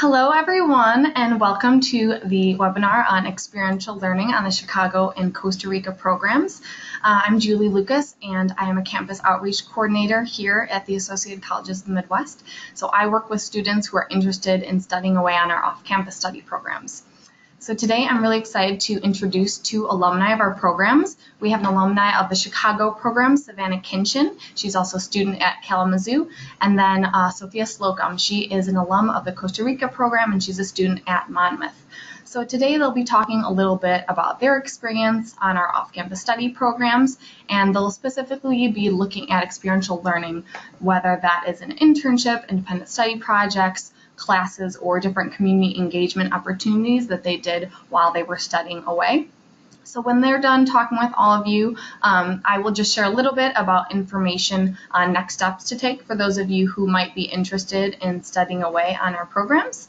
Hello everyone, and welcome to the webinar on experiential learning on the Chicago and Costa Rica programs. I'm Julie Lucas, and I am a campus outreach coordinator here at the Associated Colleges of the Midwest. So I work with students who are interested in studying away on our off-campus study programs. So today I'm really excited to introduce two alumni of our programs. We have an alumni of the Chicago program, Savannah Kinchin. She's also a student at Kalamazoo. And then Sophia Slocum. She is an alum of the Costa Rica program, and she's a student at Monmouth. So today they'll be talking a little bit about their experience on our off-campus study programs, and they'll specifically be looking at experiential learning, whether that is an internship, independent study projects, classes, or different community engagement opportunities that they did while they were studying away. So when they're done talking with all of you, I will just share a little bit about information on next steps to take for those of you who might be interested in studying away on our programs.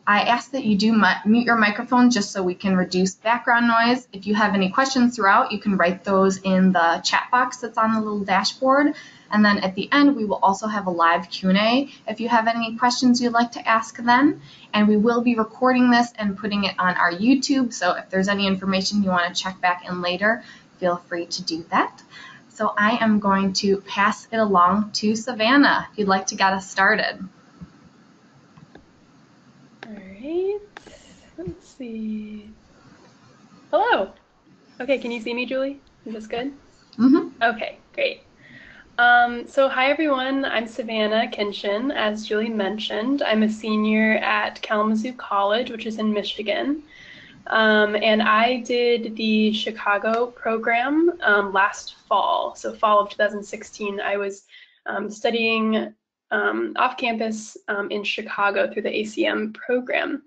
I ask that you do mute your microphone just so we can reduce background noise. If you have any questions throughout, you can write those in the chat box that's on the little dashboard. And then at the end, we will also have a live Q&A if you have any questions you'd like to ask then. And we will be recording this and putting it on our YouTube. So if there's any information you want to check back in later, feel free to do that. So I am going to pass it along to Savannah, if you'd like to get us started. All right, let's see. Hello. Okay, can you see me, Julie? Is this good? Mm-hmm. Okay, great. So hi everyone, I'm Savannah Kinchin. As Julie mentioned, I'm a senior at Kalamazoo College, which is in Michigan. And I did the Chicago program last fall. So fall of 2016, I was studying off campus in Chicago through the ACM program.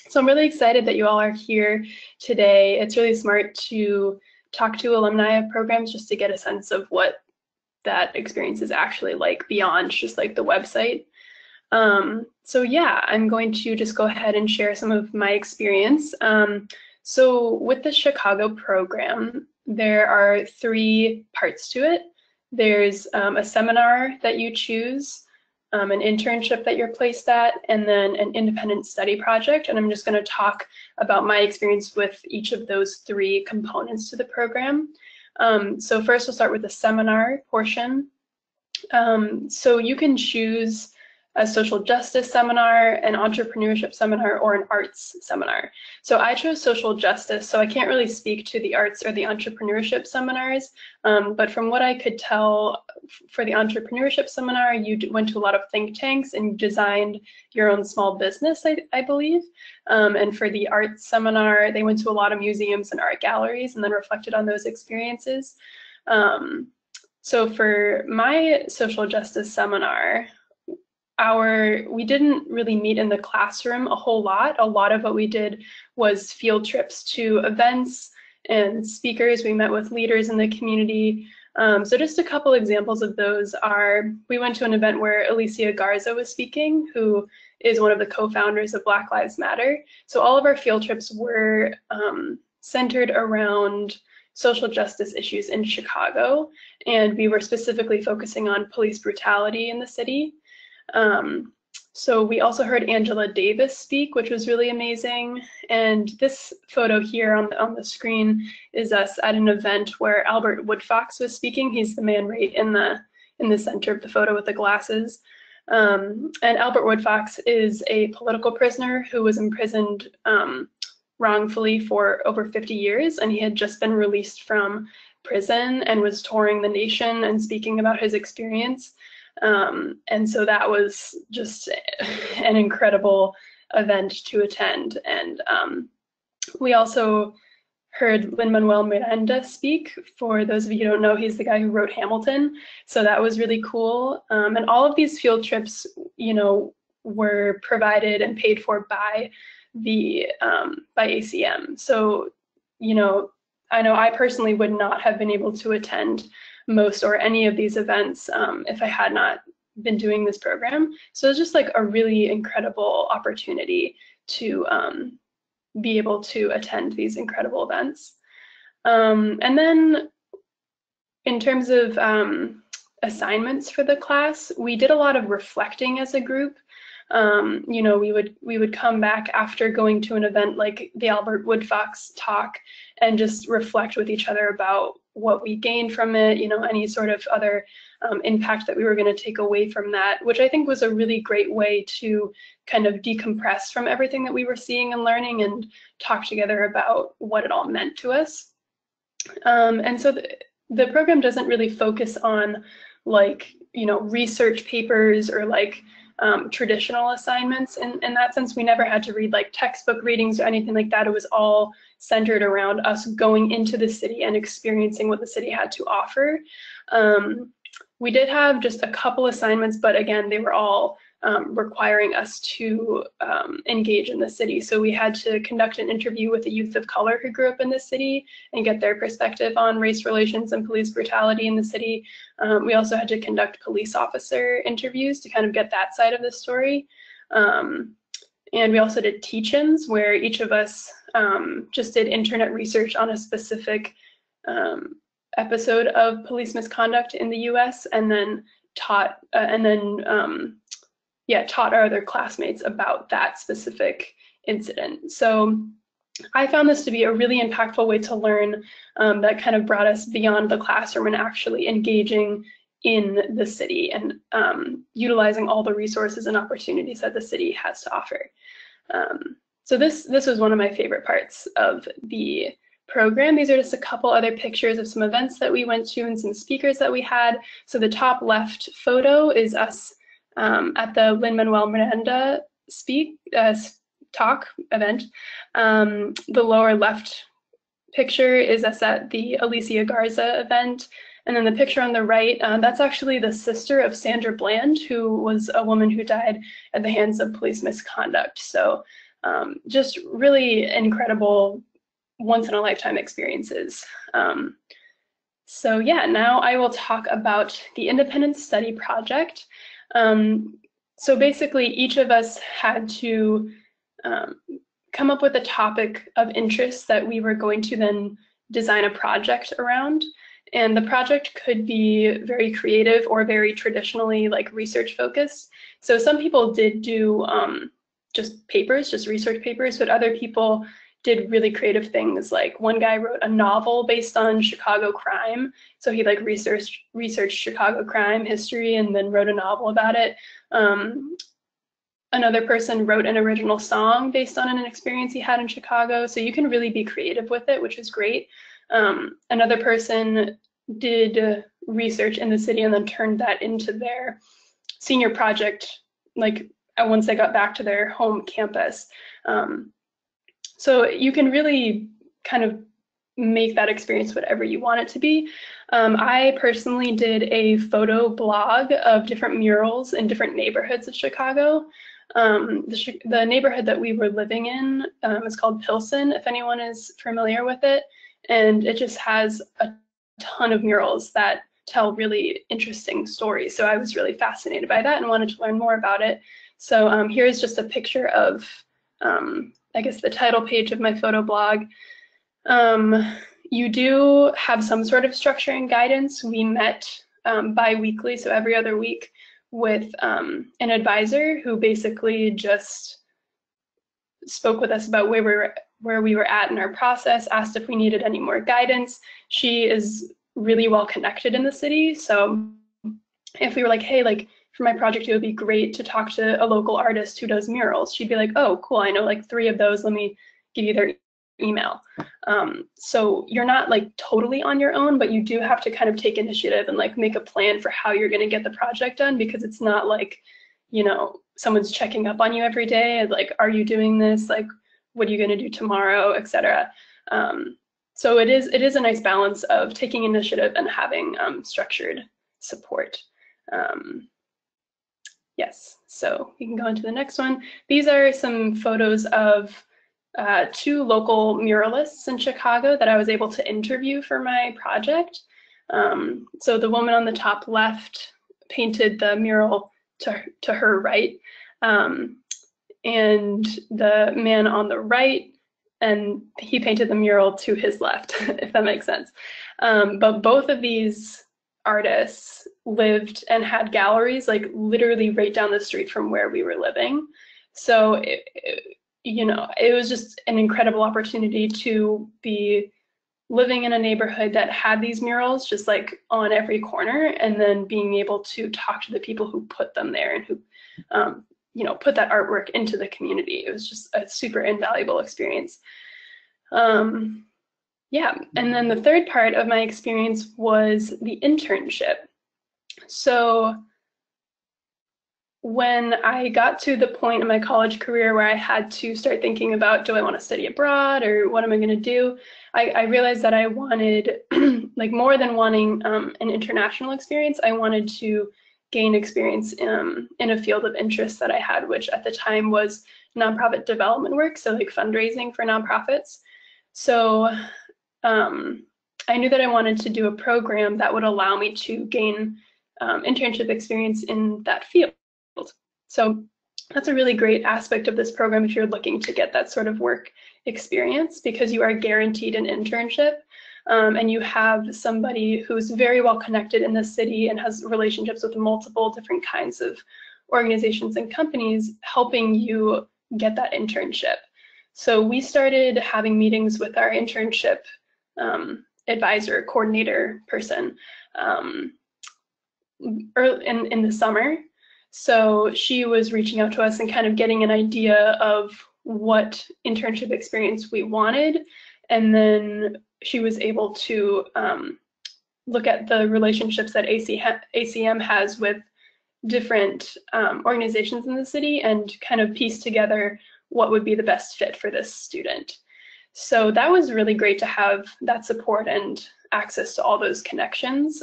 So I'm really excited that you all are here today. It's really smart to talk to alumni of programs just to get a sense of what that experience is actually like beyond just like the website. So yeah, I'm going to just go ahead and share some of my experience. So with the Chicago program, there are 3 parts to it. There's a seminar that you choose, an internship that you're placed at, and then an independent study project. And I'm just going to talk about my experience with each of those 3 components to the program. So first we'll start with the seminar portion. So you can choose a social justice seminar, an entrepreneurship seminar, or an arts seminar. So I chose social justice, so I can't really speak to the arts or the entrepreneurship seminars, but from what I could tell, for the entrepreneurship seminar, you went to a lot of think tanks and designed your own small business, I believe. And for the arts seminar, they went to a lot of museums and art galleries and then reflected on those experiences. So for my social justice seminar, we didn't really meet in the classroom a whole lot. A lot of what we did was field trips to events and speakers. We met with leaders in the community. So just a couple examples of those are, we went to an event where Alicia Garza was speaking, who is one of the co-founders of Black Lives Matter. So all of our field trips were centered around social justice issues in Chicago, and we were specifically focusing on police brutality in the city. So we also heard Angela Davis speak, which was really amazing. And this photo here on the screen is us at an event where Albert Woodfox was speaking. He's the man right in the center of the photo with the glasses. And Albert Woodfox is a political prisoner who was imprisoned wrongfully for over 50 years, and he had just been released from prison and was touring the nation and speaking about his experience. And so that was just an incredible event to attend. And we also heard Lin-Manuel Miranda speak. For those of you who don't know, he's the guy who wrote Hamilton. So that was really cool. And all of these field trips, were provided and paid for by by ACM. So, I know I personally would not have been able to attend most or any of these events if I had not been doing this program. So it's just like a really incredible opportunity to be able to attend these incredible events. And then in terms of assignments for the class, we did a lot of reflecting as a group. You know, we would come back after going to an event like the Albert Woodfox talk and just reflect with each other about what we gained from it, you know, any sort of other impact that we were going to take away from that, which I think was a really great way to kind of decompress from everything that we were seeing and learning and talk together about what it all meant to us. And so the program doesn't really focus on like, you know, research papers or like traditional assignments. In that sense, we never had to read like textbook readings or anything like that. It was all centered around us going into the city and experiencing what the city had to offer. We did have just a couple assignments, but again, they were all requiring us to engage in the city. So we had to conduct an interview with a youth of color who grew up in the city and get their perspective on race relations and police brutality in the city. We also had to conduct police officer interviews to kind of get that side of the story. And we also did teach-ins where each of us just did internet research on a specific episode of police misconduct in the US and then taught taught our other classmates about that specific incident. So I found this to be a really impactful way to learn that kind of brought us beyond the classroom and actually engaging in the city and utilizing all the resources and opportunities that the city has to offer. So this was one of my favorite parts of the program. These are just a couple other pictures of some events that we went to and some speakers that we had. So the top left photo is us at the Lin-Manuel Miranda talk event. The lower left picture is us at the Alicia Garza event. And then the picture on the right, that's actually the sister of Sandra Bland, who was a woman who died at the hands of police misconduct. So just really incredible once-in-a-lifetime experiences. So yeah, now I will talk about the independent study project. So basically, each of us had to come up with a topic of interest that we were going to then design a project around. And the project could be very creative or very traditionally like research focused. So some people did do just papers, just research papers, but other people did really creative things. Like one guy wrote a novel based on Chicago crime. So he like researched Chicago crime history and then wrote a novel about it. Another person wrote an original song based on an experience he had in Chicago. So you can really be creative with it, which is great. Another person did research in the city and then turned that into their senior project, like once they got back to their home campus. So you can really kind of make that experience whatever you want it to be. I personally did a photo blog of different murals in different neighborhoods of Chicago. The neighborhood that we were living in is called Pilsen, if anyone is familiar with it. And it just has a ton of murals that tell really interesting stories. So I was really fascinated by that and wanted to learn more about it. So here's just a picture of, I guess, the title page of my photo blog. You do have some sort of structure and guidance. We met bi-weekly, so every other week, with an advisor who basically just spoke with us about where we were at in our process, asked if we needed any more guidance. She is really well connected in the city, so if we were like, hey, like for my project, it would be great to talk to a local artist who does murals, she'd be like, oh, cool, I know like 3 of those, let me give you their email. So you're not like totally on your own, but you do have to kind of take initiative and like make a plan for how you're going to get the project done, because it's not like, you know, someone's checking up on you every day and like, are you doing this? Like, what are you going to do tomorrow, etc. So it is a nice balance of taking initiative and having structured support. Yes, so you can go into the next one. These are some photos of 2 local muralists in Chicago that I was able to interview for my project. So the woman on the top left painted the mural to her right, and the man on the right, and he painted the mural to his left, if that makes sense. But both of these artists lived and had galleries like literally right down the street from where we were living. So it was just an incredible opportunity to be living in a neighborhood that had these murals just like on every corner, and then being able to talk to the people who put them there and who put that artwork into the community. It was just a super invaluable experience. Yeah, and then the third part of my experience was the internship. So when I got to the point in my college career where I had to start thinking about, do I want to study abroad or what am I going to do? I realized that I wanted, like more than wanting an international experience, I wanted to gain experience in a field of interest that I had, which at the time was nonprofit development work, so like fundraising for nonprofits. So I knew that I wanted to do a program that would allow me to gain internship experience in that field. So that's a really great aspect of this program if you're looking to get that sort of work experience, because you are guaranteed an internship and you have somebody who's very well connected in the city and has relationships with multiple different kinds of organizations and companies helping you get that internship. So we started having meetings with our internship advisor, coordinator person early in the summer. So she was reaching out to us and kind of getting an idea of what internship experience we wanted. And then she was able to look at the relationships that ACM has with different organizations in the city and kind of piece together what would be the best fit for this student. So that was really great to have that support and access to all those connections.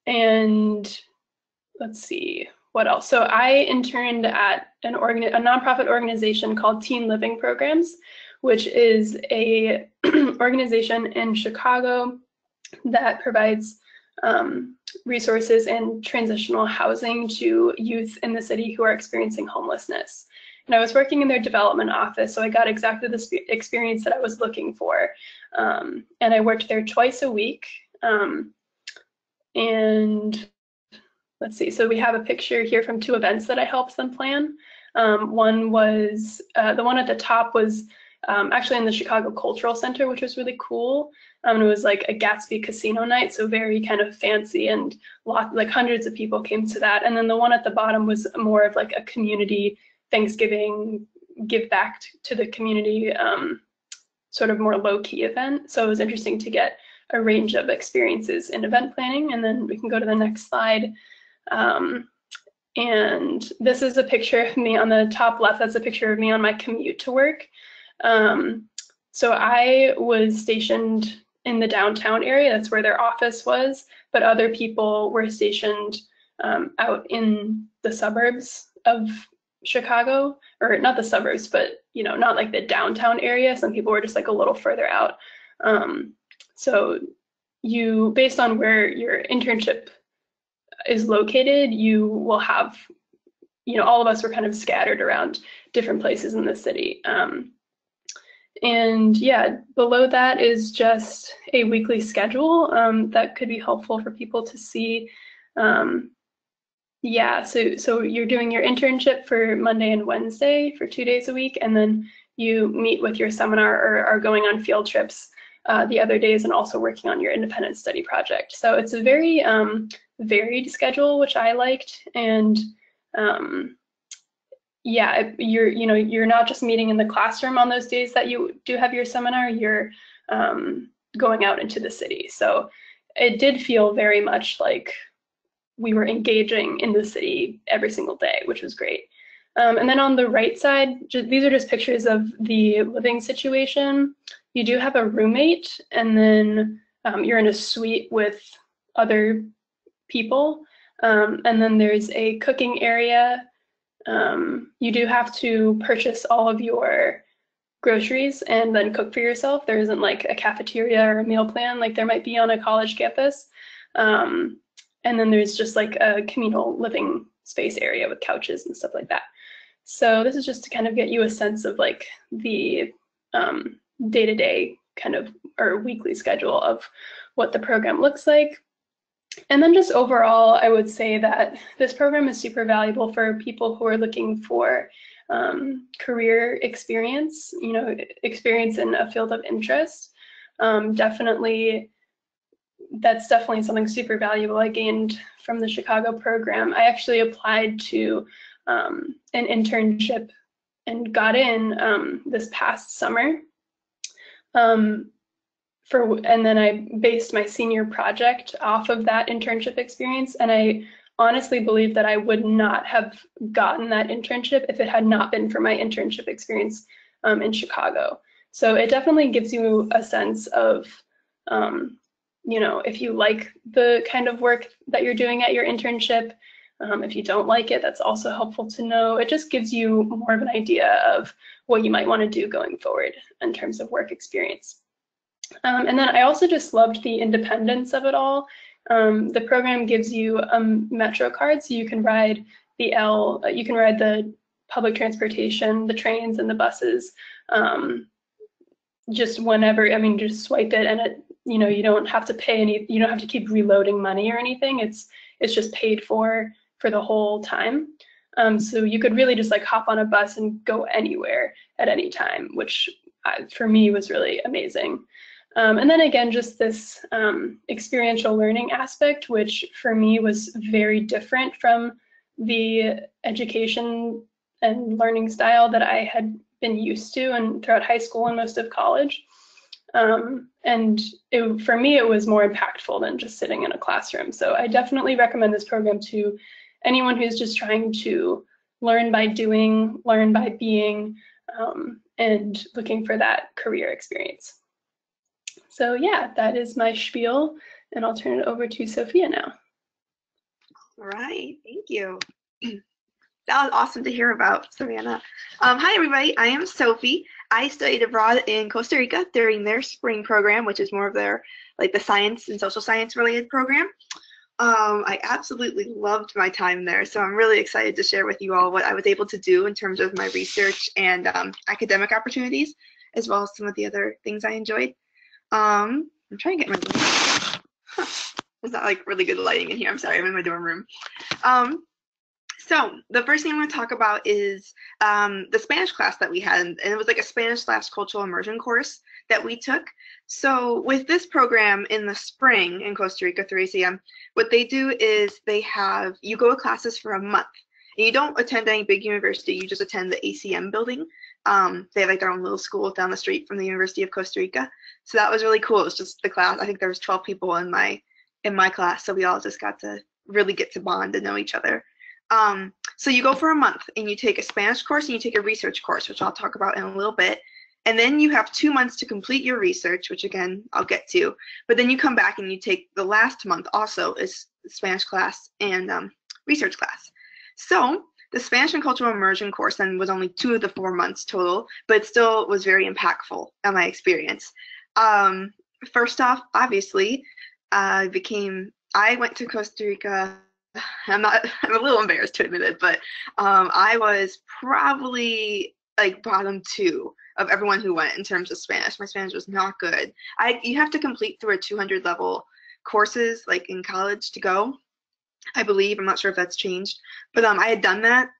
And let's see, what else? So I interned at a nonprofit organization called Teen Living Programs, which is a organization in Chicago that provides resources and transitional housing to youth in the city who are experiencing homelessness. And I was working in their development office, so I got exactly the experience that I was looking for. And I worked there twice a week. And let's see, so we have a picture here from 2 events that I helped them plan. One was, the one at the top was actually in the Chicago Cultural Center, which was really cool. It was like a Gatsby casino night, so very kind of fancy, and like hundreds of people came to that. And then the one at the bottom was more of like a community Thanksgiving give back to the community, sort of more low-key event. So it was interesting to get a range of experiences in event planning. And then we can go to the next slide. And this is a picture of me on the top left. That's a picture of me on my commute to work. So I was stationed in the downtown area. That's where their office was, but other people were stationed out in the suburbs of Chicago, or not the suburbs, but not like the downtown area. Some people were just like a little further out. So you, based on where your internship is located, you will have, all of us were kind of scattered around different places in the city. And yeah, below that is just a weekly schedule that could be helpful for people to see. Yeah, so you're doing your internship for Monday and Wednesday for 2 days a week, and then you meet with your seminar or are going on field trips the other days, and also working on your independent study project. So it's a very varied schedule, which I liked. And yeah, you're not just meeting in the classroom on those days that you do have your seminar, you're going out into the city. So it did feel very much like we were engaging in the city every single day, which was great. And then on the right side, these are just pictures of the living situation. You do have a roommate, and then you're in a suite with other people. And then there's a cooking area. You do have to purchase all of your groceries and then cook for yourself. There isn't like a cafeteria or a meal plan like there might be on a college campus. And then there's just like a communal living space area with couches and stuff like that. So this is just to kind of get you a sense of like the day-to-day kind of, or weekly schedule of what the program looks like. And then just overall, I would say that this program is super valuable for people who are looking for career experience, experience in a field of interest. Definitely, that's definitely something super valuable I gained from the Chicago program. I actually applied to an internship and got in this past summer. And then I based my senior project off of that internship experience. And I honestly believe that I would not have gotten that internship if it had not been for my internship experience in Chicago. So it definitely gives you a sense of, if you like the kind of work that you're doing at your internship. If you don't like it, that's also helpful to know. It just gives you more of an idea of what you might want to do going forward in terms of work experience. And then I also just loved the independence of it all. The program gives you a Metro card, so you can ride you can ride the public transportation, the trains and the buses, just whenever. I mean, just swipe it, and you don't have to pay you don't have to keep reloading money or anything. It's just paid for the whole time. So you could really just like hop on a bus and go anywhere at any time, which for me was really amazing. And then again, just this experiential learning aspect, which for me was very different from the education and learning style that I had been used to and throughout high school and most of college. And for me, it was more impactful than just sitting in a classroom. So I definitely recommend this program to anyone who's just trying to learn by doing, learn by being, and looking for that career experience. So yeah, that is my spiel, and I'll turn it over to Sophia now. All right, thank you. That was awesome to hear about, Savannah. Hi, everybody. I am Sophie. I studied abroad in Costa Rica during their spring program, which is more of their the science and social science related program. I absolutely loved my time there, so I'm really excited to share with you all what I was able to do in terms of my research and academic opportunities, as well as some of the other things I enjoyed. I'm trying to get my huh. There's not like really good lighting in here. I'm sorry, I'm in my dorm room. So the first thing I'm going to talk about is the Spanish class that we had, and it was like a Spanish/cultural immersion course that we took. So with this program in the spring in Costa Rica through ACM, what they do is you go to classes for a month. And you don't attend any big university, you just attend the ACM building. They have like their own little school down the street from the University of Costa Rica. So that was really cool. It was just the class. I think there was 12 people in my class, so we all just got to really get to bond and know each other. So you go for a month and you take a Spanish course and you take a research course, which I'll talk about in a little bit. And then you have 2 months to complete your research, which again, I'll get to. But then you come back and you take the last month also is Spanish class and research class. So the Spanish and Cultural Immersion course then was only 2 of the 4 months total, but it still was very impactful on my experience. First off, obviously, I went to Costa Rica. I'm a little embarrassed to admit it, but I was probably like bottom 2 of everyone who went in terms of Spanish. My Spanish was not good. You have to complete through a 200 level courses like in college to go, I believe. I'm not sure if that's changed, but I had done that,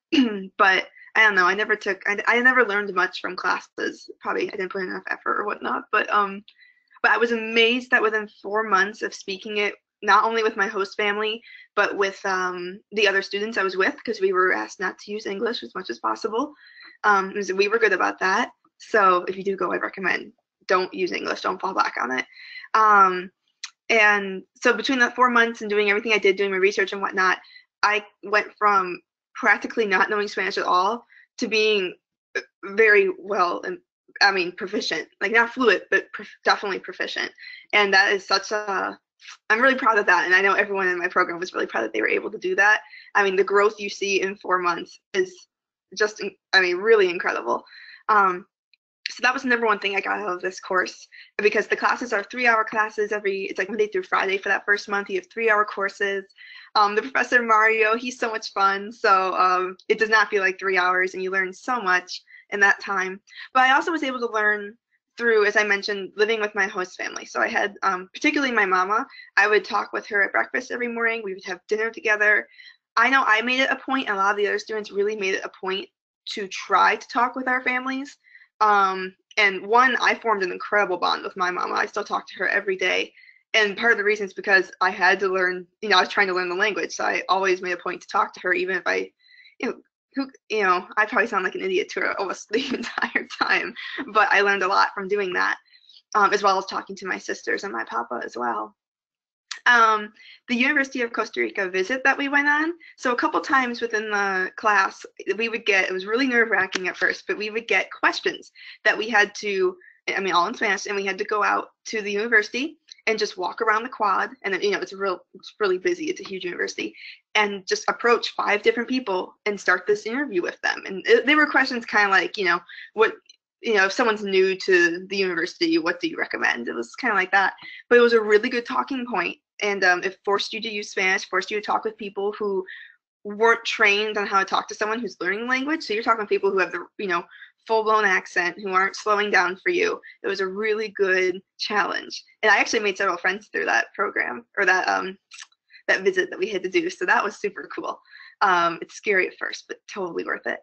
but I don't know. I never learned much from classes. Probably I didn't put enough effort or whatnot, but I was amazed that within 4 months of speaking it, not only with my host family, but with the other students I was with, because we were asked not to use English as much as possible. We were good about that. So if you do go, I recommend don't use English, don't fall back on it. And so between that 4 months and doing everything I did, doing my research and whatnot, I went from practically not knowing Spanish at all to being very well, and I mean proficient, like not fluent, but definitely proficient. And that is I'm really proud of that, and I know everyone in my program was really proud that they were able to do that. I mean, the growth you see in 4 months is just, really incredible. So that was the number one thing I got out of this course, because the classes are 3-hour classes it's like Monday through Friday for that first month. You have 3-hour courses. The professor Mario, he's so much fun. So it does not feel like 3 hours, and you learn so much in that time. But I also was able to learn through, as I mentioned, living with my host family. So I had, particularly my mama, I would talk with her at breakfast every morning. We would have dinner together. I know I made it a point, and a lot of the other students really made it a point to try to talk with our families. And one, I formed an incredible bond with my mama. I still talk to her every day. And part of the reason is because I had to learn, I was trying to learn the language. So I always made a point to talk to her, even if I, I probably sound like an idiot to her almost the entire time. But I learned a lot from doing that, as well as talking to my sisters and my papa as well. The University of Costa Rica visit that we went on, so a couple times within the class, we would get, it was really nerve-wracking at first, but we would get questions that we had to, all in Spanish, and we had to go out to the university and just walk around the quad, and it's really busy, it's a huge university, and just approach 5 different people and start this interview with them. And they were questions kind of like, what, if someone's new to the university, what do you recommend? It was kind of like that, but it was a really good talking point, and it forced you to use Spanish, forced you to talk with people who weren't trained on how to talk to someone who's learning language. So you're talking to people who have the, full-blown accent, who aren't slowing down for you. It was a really good challenge, and I actually made several friends through that program, or that that visit that we had to do. So that was super cool. It's scary at first, but totally worth it.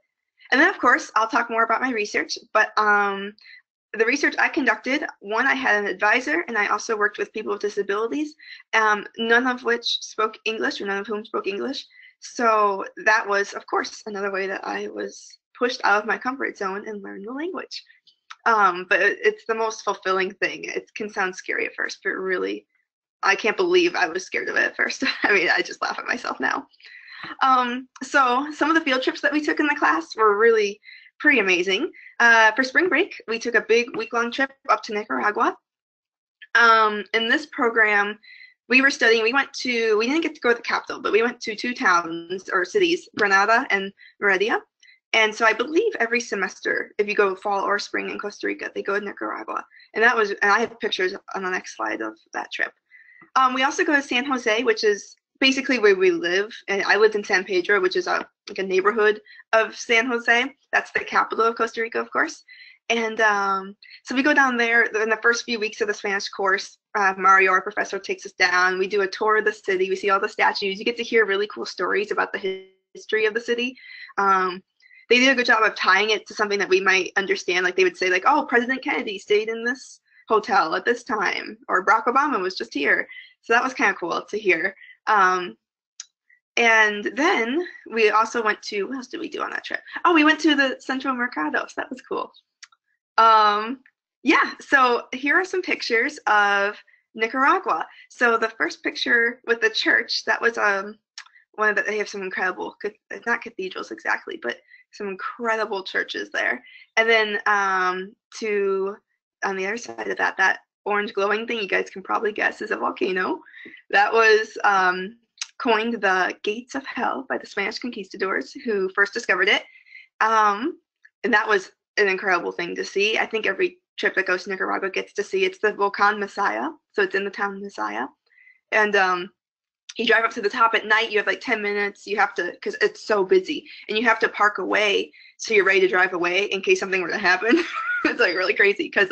And then, of course, I'll talk more about my research, but the research I conducted, one, I had an advisor, and I also worked with people with disabilities, none of which spoke English, or none of whom spoke English. So that was, of course, another way that I was pushed out of my comfort zone and learned the language. But it's the most fulfilling thing. It can sound scary at first, but really, I can't believe I was scared of it at first. I just laugh at myself now. So some of the field trips that we took in the class were really pretty amazing. For spring break, we took a big week-long trip up to Nicaragua. In this program, we were studying, we didn't get to go to the capital, but we went to 2 towns or cities, Granada and Merida. And so I believe every semester, if you go fall or spring in Costa Rica, they go to Nicaragua. And I have pictures on the next slide of that trip. We also go to San Jose, which is basically where we live. And I lived in San Pedro, which is like a neighborhood of San Jose. That's the capital of Costa Rica, of course. And so we go down there in the first few weeks of the Spanish course. Mario, our professor, takes us down. We do a tour of the city. We see all the statues. You get to hear really cool stories about the history of the city. They did a good job of tying it to something that we might understand. Like they would say, like, oh, President Kennedy stayed in this hotel at this time, or Barack Obama was just here. So that was kind of cool to hear. And then we also went to, what else did we do on that trip? Oh, we went to the Central Mercado, so that was cool. Yeah, so here are some pictures of Nicaragua. So the first picture with the church, that was one of the, they have some incredible, not cathedrals exactly, but some incredible churches there. And then on the other side of that, that orange glowing thing, you guys can probably guess, is a volcano. That was coined the Gates of Hell by the Spanish conquistadors who first discovered it. And that was an incredible thing to see. I think every trip that goes to Nicaragua gets to see. It's the Volcan Messiah, so it's in the town Messiah. And you drive up to the top at night, you have like 10 minutes, you have to, because it's so busy, and you have to park away so you're ready to drive away in case something were to happen. It's like really crazy because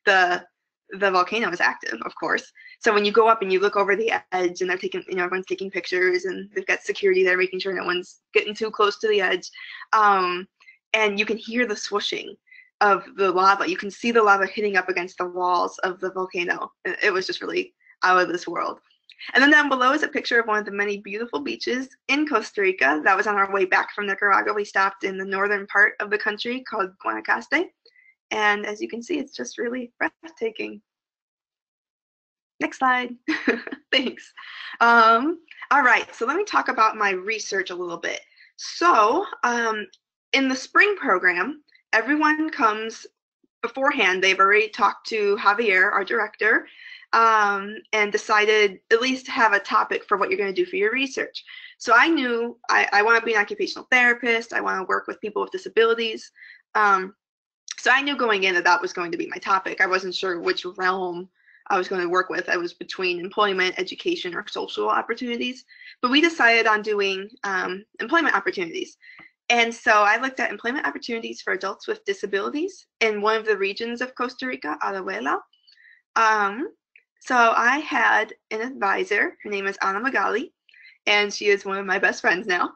the volcano is active, of course. So when you go up and you look over the edge and they're taking, everyone's taking pictures and they've got security there making sure no one's getting too close to the edge. And you can hear the swooshing of the lava. You can see the lava hitting up against the walls of the volcano. It was just really out of this world. And then down below is a picture of one of the many beautiful beaches in Costa Rica. That was on our way back from Nicaragua. We stopped in the northern part of the country called Guanacaste. And as you can see, it's just really breathtaking. Next slide. Thanks. All right, so let me talk about my research a little bit. So in the spring program, everyone comes beforehand. They've already talked to Javier, our director, and decided at least have a topic for what you're going to do for your research. So I knew I want to be an occupational therapist. I want to work with people with disabilities. So I knew going in that that was going to be my topic. I wasn't sure which realm I was going to work with. I was between employment, education, or social opportunities. But we decided on doing employment opportunities. And so I looked at employment opportunities for adults with disabilities in one of the regions of Costa Rica, Alajuela. So I had an advisor, her name is Ana Magali, and she is one of my best friends now,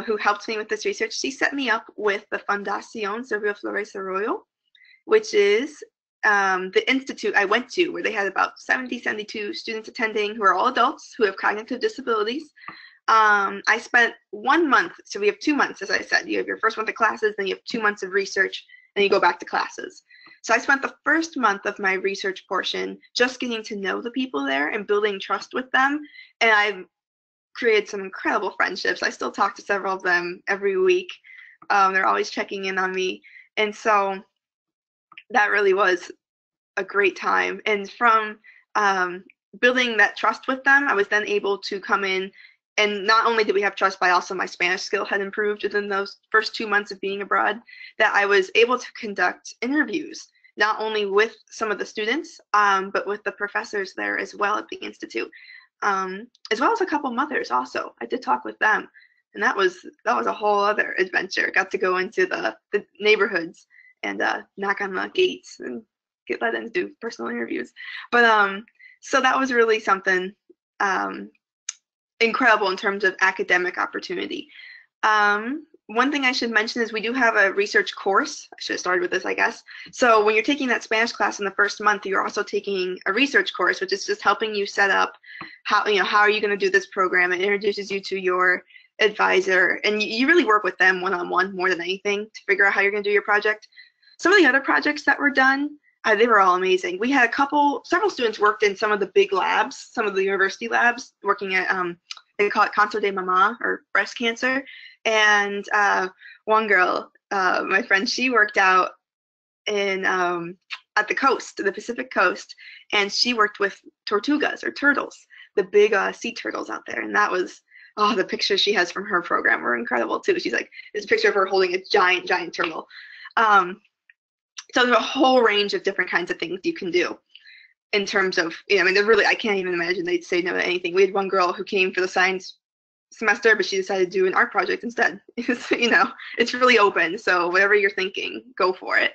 who helped me with this research. She set me up with the Fundación Servio Flores Arroyo, which is the institute I went to, where they had about 72 students attending who are all adults who have cognitive disabilities. I spent 1 month, so we have 2 months, as I said. You have your first month of classes, then you have 2 months of research, and you go back to classes. So I spent the first month of my research portion just getting to know the people there and building trust with them, and I created some incredible friendships. I still talk to several of them every week. They're always checking in on me, and so that really was a great time. And from building that trust with them, I was then able to come in, and not only did we have trust, but also my Spanish skill had improved within those first 2 months of being abroad, that I was able to conduct interviews, not only with some of the students, but with the professors there as well at the Institute, as well as a couple mothers also. I did talk with them, and that was a whole other adventure. Got to go into the neighborhoods and knock on the gates and get let in to do personal interviews. But so that was really something incredible in terms of academic opportunity. One thing I should mention is we do have a research course. I should have started with this, I guess. So when you're taking that Spanish class in the first month, you're also taking a research course, which is just helping you set up how are you going to do this program. It introduces you to your advisor, and you really work with them one-on-one more than anything to figure out how you're going to do your project. Some of the other projects that were done, they were all amazing. We had several students worked in some of the big labs, some of the university labs, working at, they call it Cáncer de Mama, or breast cancer. And one girl, my friend, she worked out in at the coast, the Pacific coast, and she worked with tortugas, or turtles, the big sea turtles out there. And that was, the pictures she has from her program were incredible too. She's like, there's a picture of her holding a giant turtle. So there's a whole range of different kinds of things you can do in terms of, I mean, I can't even imagine they'd say no to anything. We had one girl who came for the science semester, but she decided to do an art project instead. It's really open. So whatever you're thinking, go for it.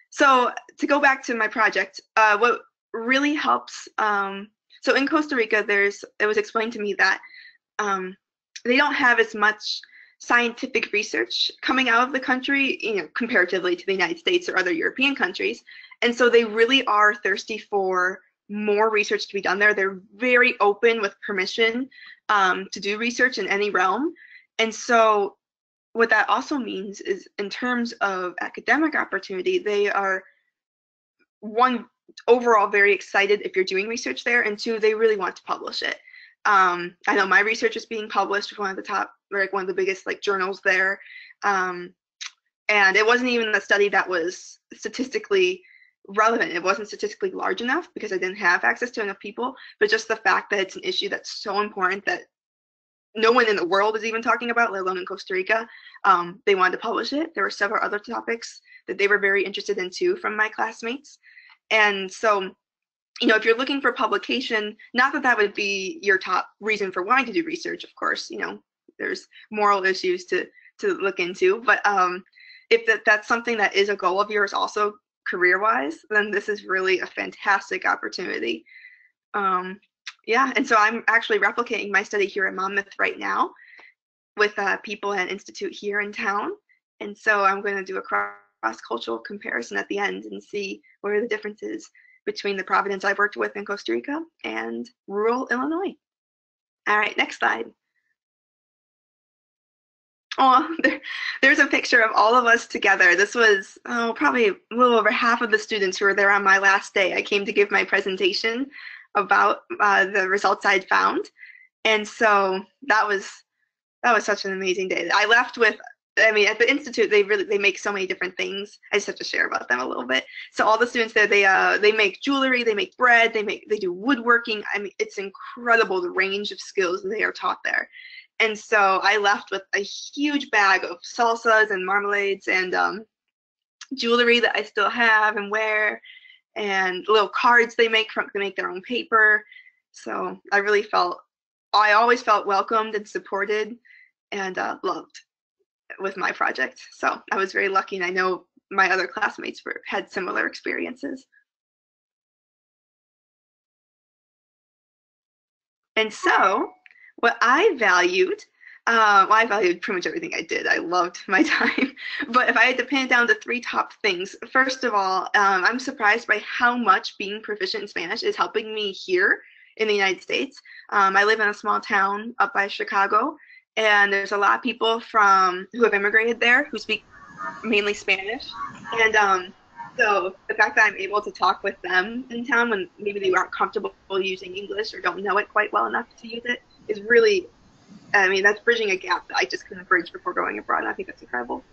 So to go back to my project, what really helps, so in Costa Rica, it was explained to me that they don't have as much scientific research coming out of the country, comparatively to the United States or other European countries. And so they really are thirsty for more research to be done there. They're very open with permission to do research in any realm. And so what that also means is, in terms of academic opportunity, they are, one, overall very excited if you're doing research there, and two, they really want to publish it. I know my research is being published with one of the biggest journals there. And it wasn't even a study that was statistically relevant. It wasn't statistically large enough because I didn't have access to enough people, but just the fact that it's an issue that's so important that no one in the world is even talking about, let alone in Costa Rica, they wanted to publish it. There were several other topics that they were very interested in too from my classmates. And so, if you're looking for publication, not that would be your top reason for wanting to do research, of course, there's moral issues to look into, but if that's something that is a goal of yours also career-wise, then this is really a fantastic opportunity. Yeah, and so I'm actually replicating my study here at Monmouth right now with people at an institute here in town, and so I'm going to do a cross-cultural comparison at the end and see what are the differences between the Providence I've worked with in Costa Rica and rural Illinois. All right, next slide. Oh, there's a picture of all of us together. This was probably a little over half of the students who were there on my last day. I came to give my presentation about the results I'd found, and so that was such an amazing day. I left with, at the Institute, they make so many different things. I just have to share about them a little bit. So all the students there, they make jewelry, they make bread, they do woodworking. It's incredible the range of skills they are taught there. And so I left with a huge bag of salsas and marmalades and jewelry that I still have and wear, and little cards they make their own paper. So I always felt welcomed and supported and loved with my project. So I was very lucky, and I know my other classmates had similar experiences. And so what I valued, well, I valued pretty much everything I did. I loved my time. But if I had to pin it down to 3 top things, first of all, I'm surprised by how much being proficient in Spanish is helping me here in the United States. I live in a small town up by Chicago, and there's a lot of people who have immigrated there who speak mainly Spanish. And so the fact that I'm able to talk with them in town when maybe they aren't comfortable using English or don't know it quite well enough to use it is really, I mean, that's bridging a gap that I just couldn't bridge before going abroad, and I think that's incredible.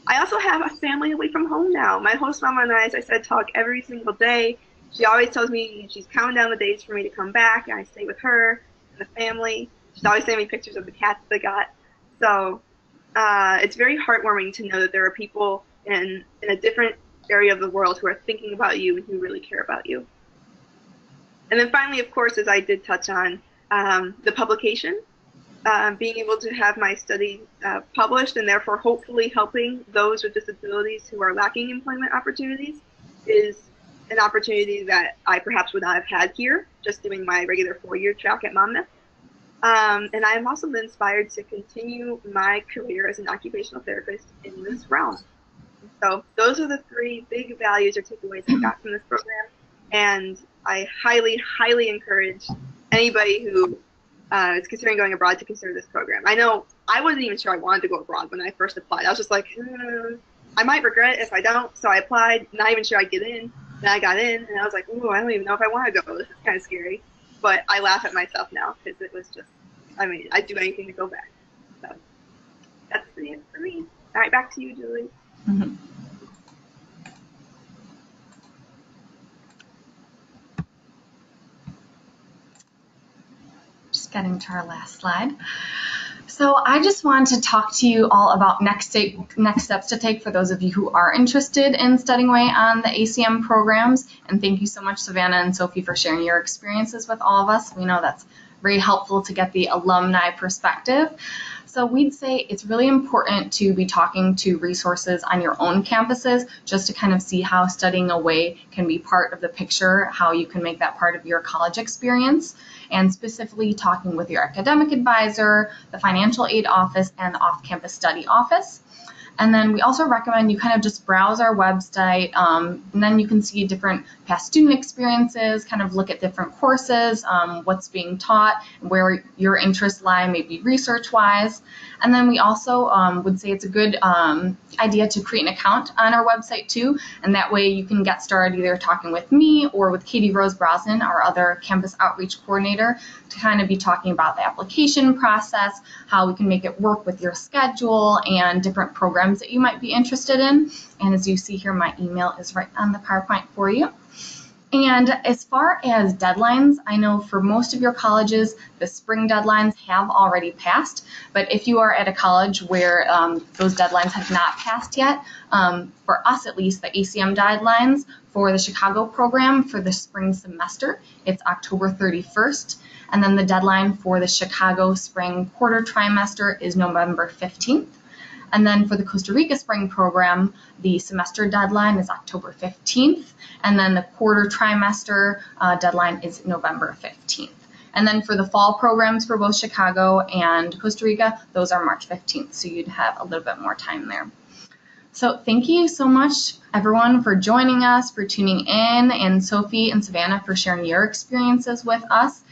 I also have a family away from home now. My host mama and I, as I said, talk every single day. She always tells me she's counting down the days for me to come back, and I stay with her and the family. She's always sending me pictures of the cats they got. So it's very heartwarming to know that there are people in a different area of the world who are thinking about you and who really care about you. And then finally, of course, as I did touch on, the publication, being able to have my study published and therefore hopefully helping those with disabilities who are lacking employment opportunities is an opportunity that I perhaps would not have had here, just doing my regular 4-year track at Monmouth. And I am also inspired to continue my career as an occupational therapist in this realm. So those are the 3 big values or takeaways I got from this program, and I highly, highly encourage anybody who is considering going abroad to consider this program. I know I wasn't even sure I wanted to go abroad when I first applied. I was just like, I might regret it if I don't, so I applied, not even sure I'd get in. Then I got in, and I was like, ooh, I don't even know if I want to go. This is kind of scary. But I laugh at myself now because it was just, I mean, I'd do anything to go back. So that's it for me. All right, back to you, Julie. Mm-hmm. Just getting to our last slide. So I just wanted to talk to you all about next steps to take for those of you who are interested in studying away on the ACM programs. And thank you so much, Savannah and Sophie, for sharing your experiences with all of us. We know that's very helpful to get the alumni perspective. So we'd say it's really important to be talking to resources on your own campuses just to kind of see how studying away can be part of the picture, how you can make that part of your college experience, and specifically talking with your academic advisor, the financial aid office, and the off-campus study office. And then we also recommend you kind of just browse our website, and then you can see different past student experiences, kind of look at different courses, what's being taught, where your interests lie, maybe research-wise. And then we also would say it's a good idea to create an account on our website too, and that way you can get started either talking with me or with Katie Rose Brosnan, our other campus outreach coordinator, to kind of be talking about the application process, how we can make it work with your schedule, and different programs that you might be interested in. And as you see here, my email is right on the PowerPoint for you. And as far as deadlines, I know for most of your colleges, the spring deadlines have already passed, but if you are at a college where those deadlines have not passed yet, for us at least, the ACM deadlines for the Chicago program for the spring semester, it's October 31st, and then the deadline for the Chicago spring quarter trimester is November 15th. And then for the Costa Rica spring program, the semester deadline is October 15th, and then the quarter trimester deadline is November 15th. And then for the fall programs for both Chicago and Costa Rica, those are March 15th, so you'd have a little bit more time there. So thank you so much, everyone, for joining us, for tuning in, and Sophie and Savannah for sharing your experiences with us.